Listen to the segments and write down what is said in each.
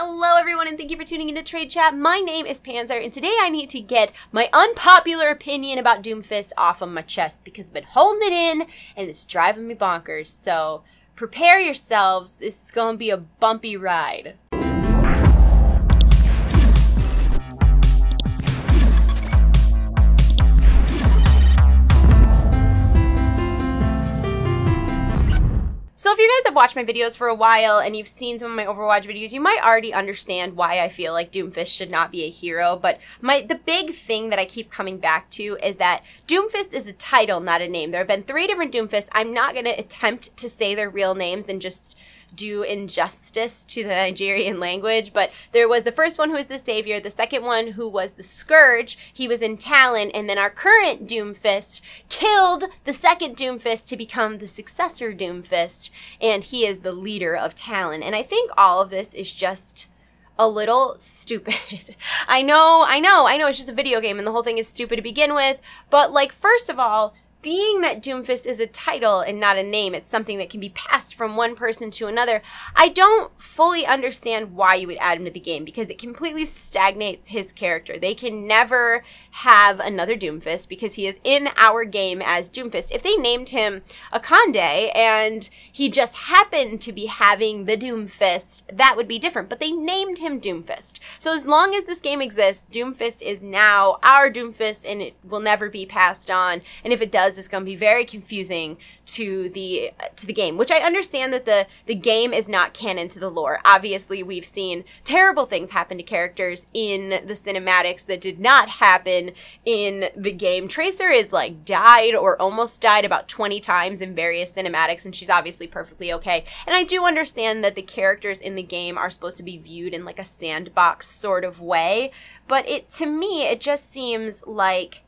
Hello everyone and thank you for tuning into TradeChat. My name is Panzer and today I need to get my unpopular opinion about Doomfist off of my chest because I've been holding it in and it's driving me bonkers. So prepare yourselves, this is going to be a bumpy ride. So if you guys have watched my videos for a while and you've seen some of my Overwatch videos, you might already understand why I feel like Doomfist should not be a hero, but the big thing that I keep coming back to is that Doomfist is a title, not a name. There have been 3 different Doomfists. I'm not going to attempt to say their real names and just do injustice to the Nigerian language, but there was the first one who was the Savior, the second one who was the Scourge, he was in Talon, and then our current Doomfist killed the second Doomfist to become the successor Doomfist, and he is the leader of Talon. And I think all of this is just a little stupid. I know, it's just a video game and the whole thing is stupid to begin with, but like, first of all, being that Doomfist is a title and not a name, it's something that can be passed from one person to another, I don't fully understand why you would add him to the game because it completely stagnates his character. They can never have another Doomfist because he is in our game as Doomfist. If they named him Akande and he just happened to be having the Doomfist, that would be different, but they named him Doomfist. So as long as this game exists, Doomfist is now our Doomfist and it will never be passed on, and if it does, it's going to be very confusing to the game, which I understand that the game is not canon to the lore. Obviously, we've seen terrible things happen to characters in the cinematics that did not happen in the game. Tracer is like died or almost died about 20 times in various cinematics, and she's obviously perfectly okay. And I do understand that the characters in the game are supposed to be viewed in like a sandbox sort of way, but to me, it just seems like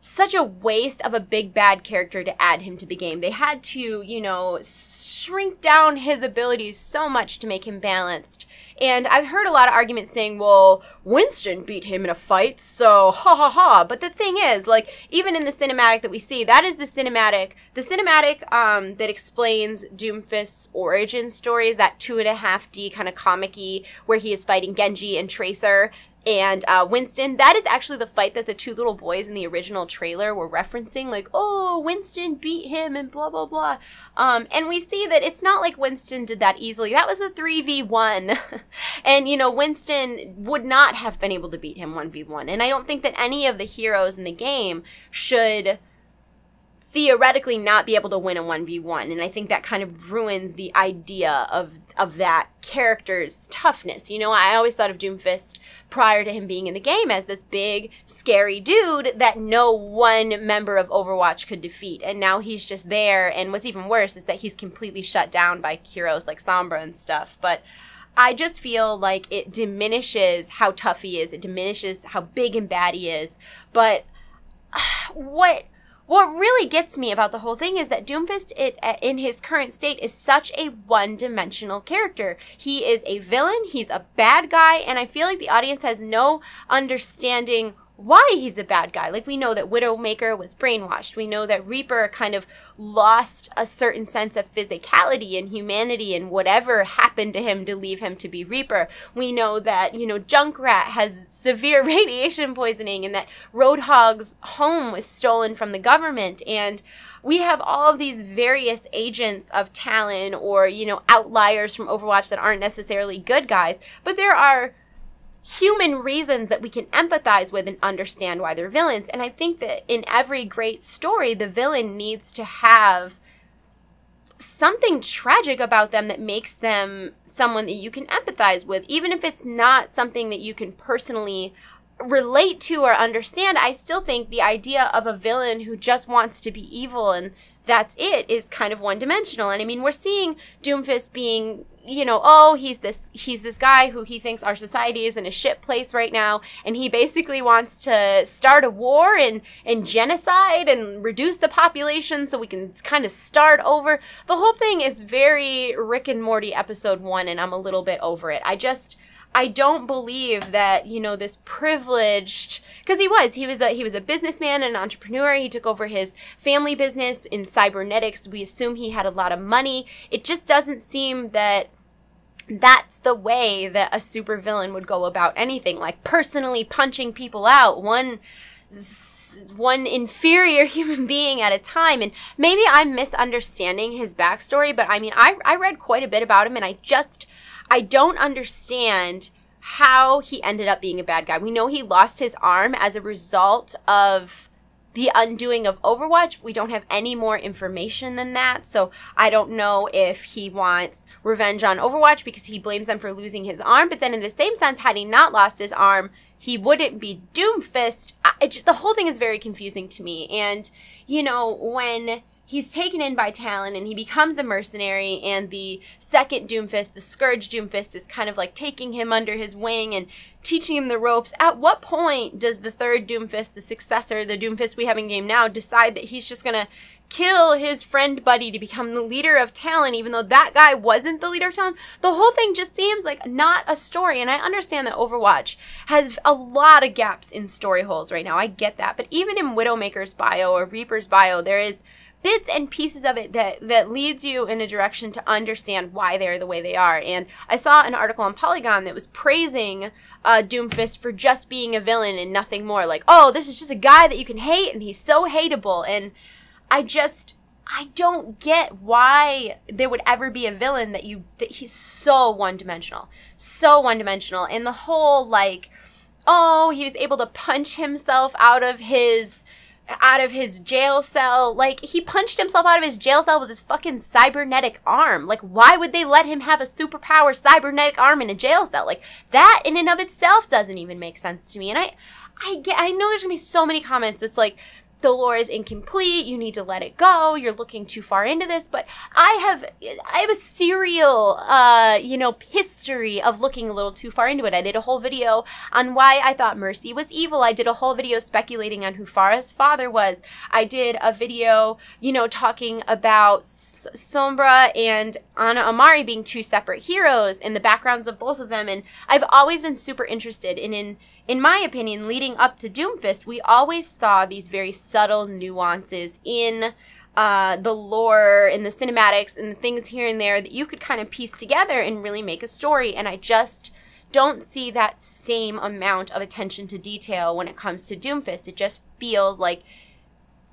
such a waste of a big bad character to add him to the game. They had to, you know, shrink down his abilities so much to make him balanced. And I've heard a lot of arguments saying, well, Winston beat him in a fight, so ha ha ha. But the thing is, like, even in the cinematic that we see, that is the cinematic that explains Doomfist's origin story, is that 2.5D kind of comic-y where he is fighting Genji and Tracer and Winston. That is actually the fight that the 2 little boys in the original trailer were referencing, like, oh, Winston beat him and blah, blah, blah. And we see that it's not like Winston did that easily. That was a 3v1. And, you know, Winston would not have been able to beat him 1v1. And I don't think that any of the heroes in the game should theoretically not be able to win a 1v1, and I think that kind of ruins the idea of that character's toughness. You know, I always thought of Doomfist prior to him being in the game as this big, scary dude that no one member of Overwatch could defeat, and now he's just there, and what's even worse is that he's completely shut down by heroes like Sombra and stuff. But I just feel like it diminishes how tough he is, it diminishes how big and bad he is, but what really gets me about the whole thing is that Doomfist, in his current state, is such a one-dimensional character. He is a villain, he's a bad guy, and I feel like the audience has no understanding why he's a bad guy. Like, we know that Widowmaker was brainwashed. We know that Reaper kind of lost a certain sense of physicality and humanity and whatever happened to him to leave him to be Reaper. We know that, you know, Junkrat has severe radiation poisoning and that Roadhog's home was stolen from the government. And we have all of these various agents of Talon or, you know, outliers from Overwatch that aren't necessarily good guys, but there are human reasons that we can empathize with and understand why they're villains. And I think that in every great story, the villain needs to have something tragic about them that makes them someone that you can empathize with. Even if it's not something that you can personally relate to or understand, I still think the idea of a villain who just wants to be evil and that's it is kind of one-dimensional. And I mean, we're seeing Doomfist being, you know, oh, he's this guy who he thinks our society is in a shit place right now, and he basically wants to start a war and genocide and reduce the population so we can kind of start over. The whole thing is very Rick and Morty episode 1, and I'm a little bit over it. I don't believe that, you know, this privileged, because he was a businessman and an entrepreneur. He took over his family business in cybernetics. We assume he had a lot of money. It just doesn't seem that that's the way that a supervillain would go about anything, like personally punching people out, one inferior human being at a time. And maybe I'm misunderstanding his backstory, but I mean, I read quite a bit about him, and I don't understand how he ended up being a bad guy. We know he lost his arm as a result of the undoing of Overwatch. We don't have any more information than that, so I don't know if he wants revenge on Overwatch because he blames them for losing his arm, but then in the same sense, had he not lost his arm, he wouldn't be Doomfist. The whole thing is very confusing to me. And, you know, when he's taken in by Talon and he becomes a mercenary, and the second Doomfist, the Scourge Doomfist, is kind of like taking him under his wing and teaching him the ropes, at what point does the third Doomfist, the successor, the Doomfist we have in game now, decide that he's just gonna kill his friend buddy to become the leader of Talon, even though that guy wasn't the leader of Talon? The whole thing just seems like not a story, and I understand that Overwatch has a lot of gaps in story holes right now. I get that, but even in Widowmaker's bio or Reaper's bio, there is bits and pieces of it that leads you in a direction to understand why they're the way they are. And I saw an article on Polygon that was praising Doomfist for just being a villain and nothing more. Like, oh, this is just a guy that you can hate, and he's so hateable. And I don't get why there would ever be a villain that he's so one-dimensional. So one-dimensional. And the whole, like, oh, he was able to punch himself out of his jail cell. Like, he punched himself out of his jail cell with his fucking cybernetic arm. Like, why would they let him have a superpower cybernetic arm in a jail cell? Like, that in and of itself doesn't even make sense to me. And I know there's gonna be so many comments that's like, the lore is incomplete, you need to let it go, you're looking too far into this, but I have a serial, history of looking a little too far into it. I did a whole video on why I thought Mercy was evil. I did a whole video speculating on who Farah's father was. I did a video, talking about Sombra and Ana Amari being two separate heroes and the backgrounds of both of them, and I've always been super interested in my opinion, leading up to Doomfist, we always saw these very subtle nuances in the lore, in the cinematics, and the things here and there that you could kind of piece together and really make a story. And I just don't see that same amount of attention to detail when it comes to Doomfist. It just feels like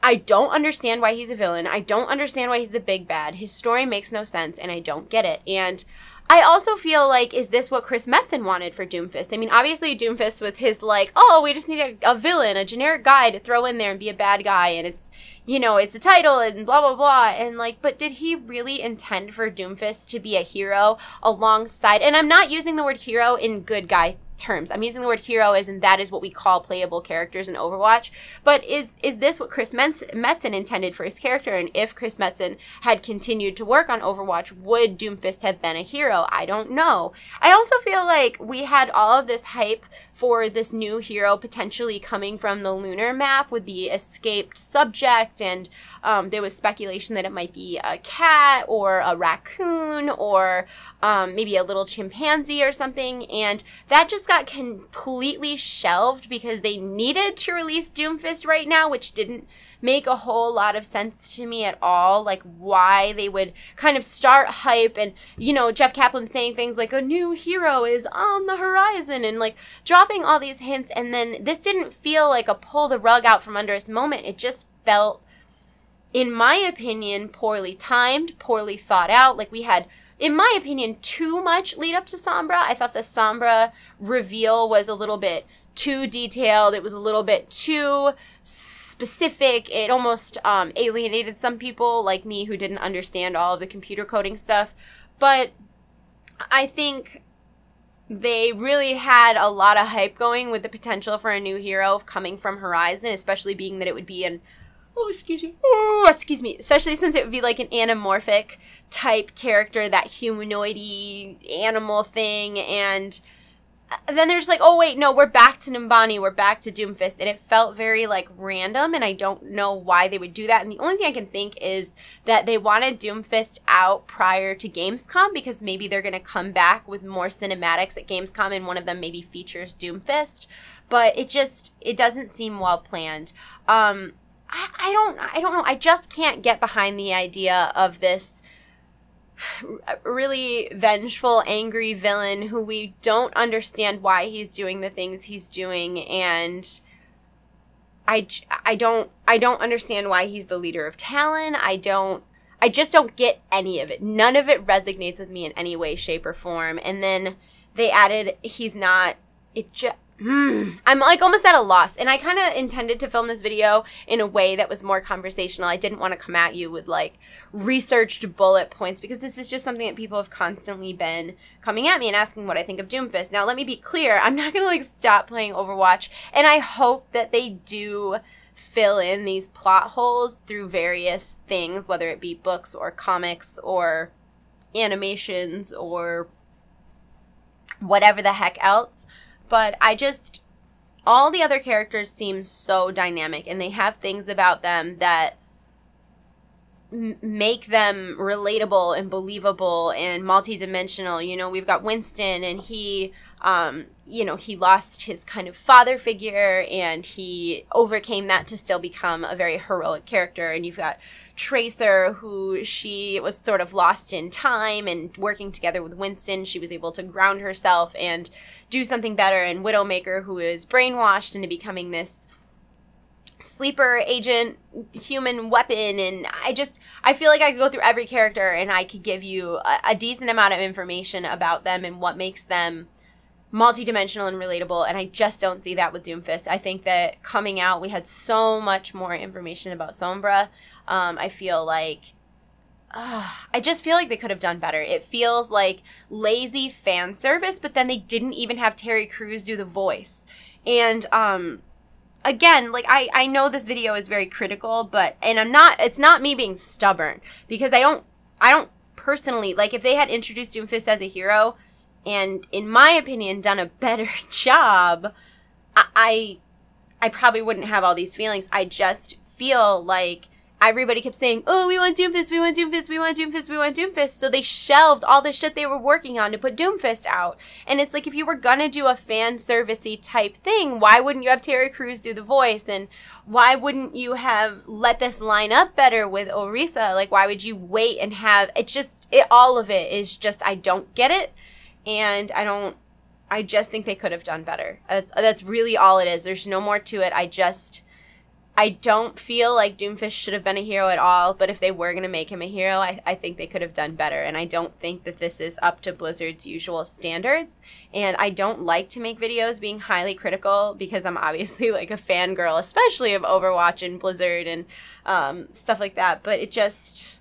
I don't understand why he's a villain. I don't understand why he's the big bad. His story makes no sense, and I don't get it. And I also feel like, is this what Chris Metzen wanted for Doomfist? I mean, obviously Doomfist was his, like, oh, we just need a villain, a generic guy to throw in there and be a bad guy, and it's, it's a title and blah, blah, blah. And, like, but did he really intend for Doomfist to be a hero alongside, and I'm not using the word hero in good guy terms. I'm using the word hero as in that is what we call playable characters in Overwatch. But is this what Chris Metzen intended for his character? And if Chris Metzen had continued to work on Overwatch, would Doomfist have been a hero? I don't know. I also feel like we had all of this hype for this new hero potentially coming from the lunar map with the escaped subject, and there was speculation that it might be a cat or a raccoon or maybe a little chimpanzee or something, and that just got completely shelved because they needed to release Doomfist right now, which didn't make a whole lot of sense to me at all, like why they would kind of start hype and, Jeff Kaplan saying things like a new hero is on the horizon and like dropping all these hints, and then this didn't feel like a pull the rug out from under us moment. It just felt, in my opinion, poorly timed, poorly thought out. Like we had, in my opinion, too much lead up to Sombra. I thought the Sombra reveal was a little bit too detailed. It was a little bit too specific. It almost alienated some people like me who didn't understand all of the computer coding stuff. But I think they really had a lot of hype going with the potential for a new hero coming from Horizon, especially being that it would be an especially since it would be like an anamorphic type character, that humanoidy animal thing, and then there's like, oh wait, no, we're back to Nimbani, we're back to Doomfist, and it felt very like random, and I don't know why they would do that. And the only thing I can think is that they wanted Doomfist out prior to Gamescom because maybe they're going to come back with more cinematics at Gamescom, and one of them maybe features Doomfist, but it doesn't seem well planned. I don't know. I just can't get behind the idea of this really vengeful, angry villain who we don't understand why he's doing the things he's doing, and I don't understand why he's the leader of Talon. I just don't get any of it. None of it resonates with me in any way, shape, or form. And then they added he's not, I'm like almost at a loss. And I kind of intended to film this video in a way that was more conversational. I didn't want to come at you with like researched bullet points, because this is just something that people have constantly been coming at me and asking what I think of Doomfist. Now, let me be clear. I'm not going to like stop playing Overwatch. And I hope that they do fill in these plot holes through various things, whether it be books or comics or animations or whatever the heck else. But all the other characters seem so dynamic, and they have things about them that make them relatable and believable and multidimensional. You know, we've got Winston, and he, he lost his kind of father figure, and he overcame that to still become a very heroic character. And you've got Tracer, who she was sort of lost in time, and working together with Winston, she was able to ground herself and do something better. And Widowmaker, who is brainwashed into becoming this sleeper agent, human weapon. And I feel like I could go through every character and I could give you a decent amount of information about them and what makes them multidimensional and relatable, and I just don't see that with Doomfist. I think that coming out, we had so much more information about Sombra. I just feel like they could have done better. It feels like lazy fan service, but then they didn't even have Terry Crews do the voice. And again, like I know this video is very critical, but it's not me being stubborn, because I don't personally, like, if they had introduced Doomfist as a hero and, in my opinion, done a better job, I probably wouldn't have all these feelings. I just feel like everybody kept saying, oh, we want Doomfist, we want Doomfist, we want Doomfist, we want Doomfist. So they shelved all the shit they were working on to put Doomfist out. And it's like, if you were gonna do a fan servicey type thing, why wouldn't you have Terry Crews do the voice? And why wouldn't you have let this line up better with Orisa? Like, why would you wait and have all of it is just, I don't get it. And I just think they could have done better. That's really all it is. There's no more to it. I don't feel like Doomfist should have been a hero at all, but if they were going to make him a hero, I think they could have done better. And I don't think that this is up to Blizzard's usual standards. And I don't like to make videos being highly critical, because I'm obviously like a fangirl, especially of Overwatch and Blizzard and stuff like that. But it just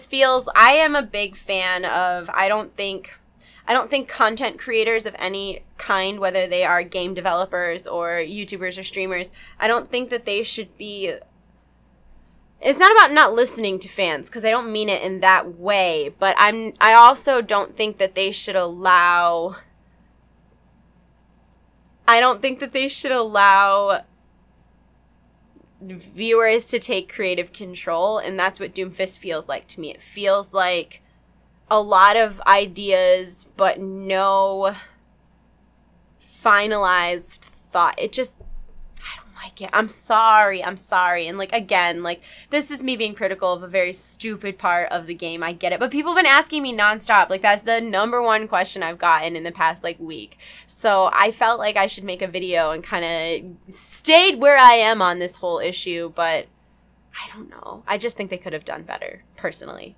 feels, I am a big fan of, I don't think content creators of any kind, whether they are game developers or YouTubers or streamers, I don't think that they should be, it's not about not listening to fans, because I don't mean it in that way, but I also don't think that they should allow, viewers to take creative control, and that's what Doomfist feels like to me. It feels like a lot of ideas, but no finalized thought. I don't like it. I'm sorry. And like, again, like, this is me being critical of a very stupid part of the game. I get it. But people have been asking me nonstop. Like, that's the #1 question I've gotten in the past, like, week. So I felt like I should make a video and kind of stayed where I am on this whole issue. But I don't know. I just think they could have done better, personally,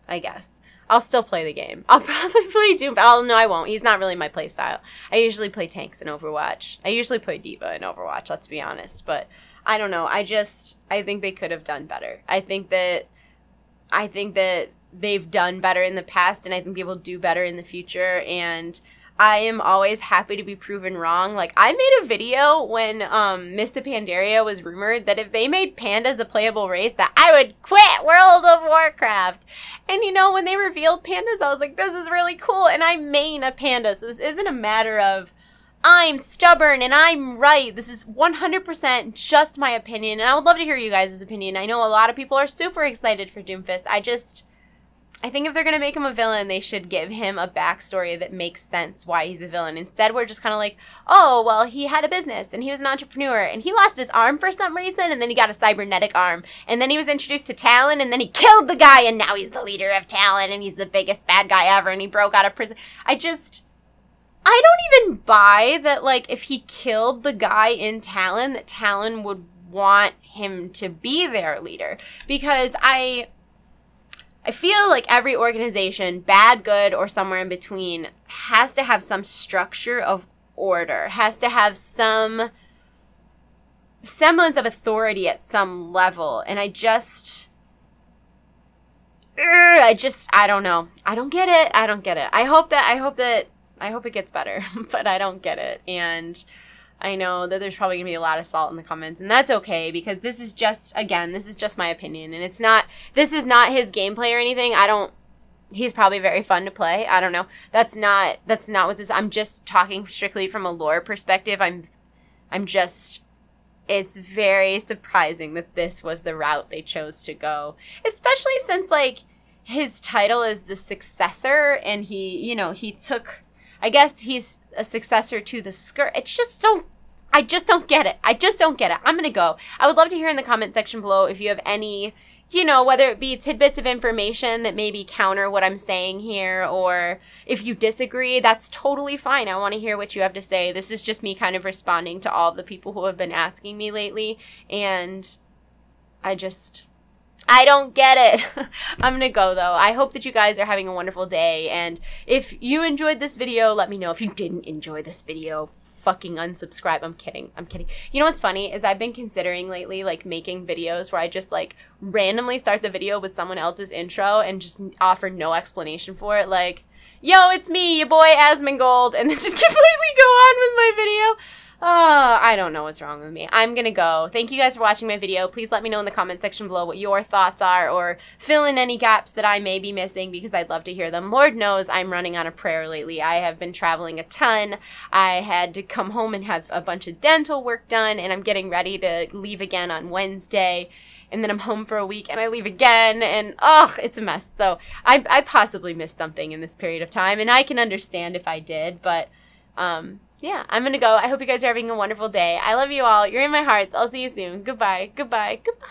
I guess. I'll still play the game. I'll probably play Doom. Oh, no, I won't. He's not really my playstyle. I usually play tanks in Overwatch. I usually play D.Va in Overwatch, let's be honest. But I don't know. I think they could have done better. I think that they've done better in the past, and I think they will do better in the future. And I am always happy to be proven wrong. Like, I made a video when Miss Pandaria was rumored that if they made pandas a playable race, that I would quit World of Warcraft. And, you know, when they revealed pandas, I was like, this is really cool. And I main a panda, so this isn't a matter of I'm stubborn and I'm right. This is 100% just my opinion, and I would love to hear you guys' opinion. I know a lot of people are super excited for Doomfist. I think if they're going to make him a villain, they should give him a backstory that makes sense why he's a villain. Instead, we're just kind of like, oh, well, he had a business, and he was an entrepreneur, and he lost his arm for some reason, and then he got a cybernetic arm, and then he was introduced to Talon, and then he killed the guy, and now he's the leader of Talon, and he's the biggest bad guy ever, and he broke out of prison. I don't even buy that, like, if he killed the guy in Talon, that Talon would want him to be their leader. Because I feel like every organization, bad, good, or somewhere in between, has to have some structure of order, has to have some semblance of authority at some level. And I don't know. I don't get it. I don't get it. I hope it gets better, but I don't get it. And I know that there's probably gonna be a lot of salt in the comments, and that's okay, because this is just my opinion, and this is not his gameplay or anything. He's probably very fun to play. I don't know. That's not what this, I'm just talking strictly from a lore perspective. It's very surprising that this was the route they chose to go, especially since, like, his title is the successor, and he took, I guess he's a successor to the Scourge. I just don't get it. I'm going to go. I would love to hear in the comment section below if you have any, whether it be tidbits of information that maybe counter what I'm saying here, or if you disagree, that's totally fine. I want to hear what you have to say. This is just me kind of responding to all of the people who have been asking me lately, and I don't get it. I'm going to go, though. I hope that you guys are having a wonderful day. And if you enjoyed this video, let me know. If you didn't enjoy this video, fucking unsubscribe. I'm kidding. You know what's funny is I've been considering lately, like, making videos where I just, like, randomly start the video with someone else's intro and just offer no explanation for it. Like, yo, it's me, your boy Asmongold, and then just completely go on with my video. Oh, I don't know what's wrong with me. I'm gonna go. Thank you guys for watching my video. Please let me know in the comment section below what your thoughts are, or fill in any gaps that I may be missing, because I'd love to hear them. Lord knows I'm running on a prayer lately. I have been traveling a ton. I had to come home and have a bunch of dental work done, and I'm getting ready to leave again on Wednesday. And then I'm home for a week, and I leave again, and it's a mess. So I possibly missed something in this period of time, and I can understand if I did, but yeah, I'm going to go. I hope you guys are having a wonderful day. I love you all. You're in my hearts. I'll see you soon. Goodbye. Goodbye. Goodbye.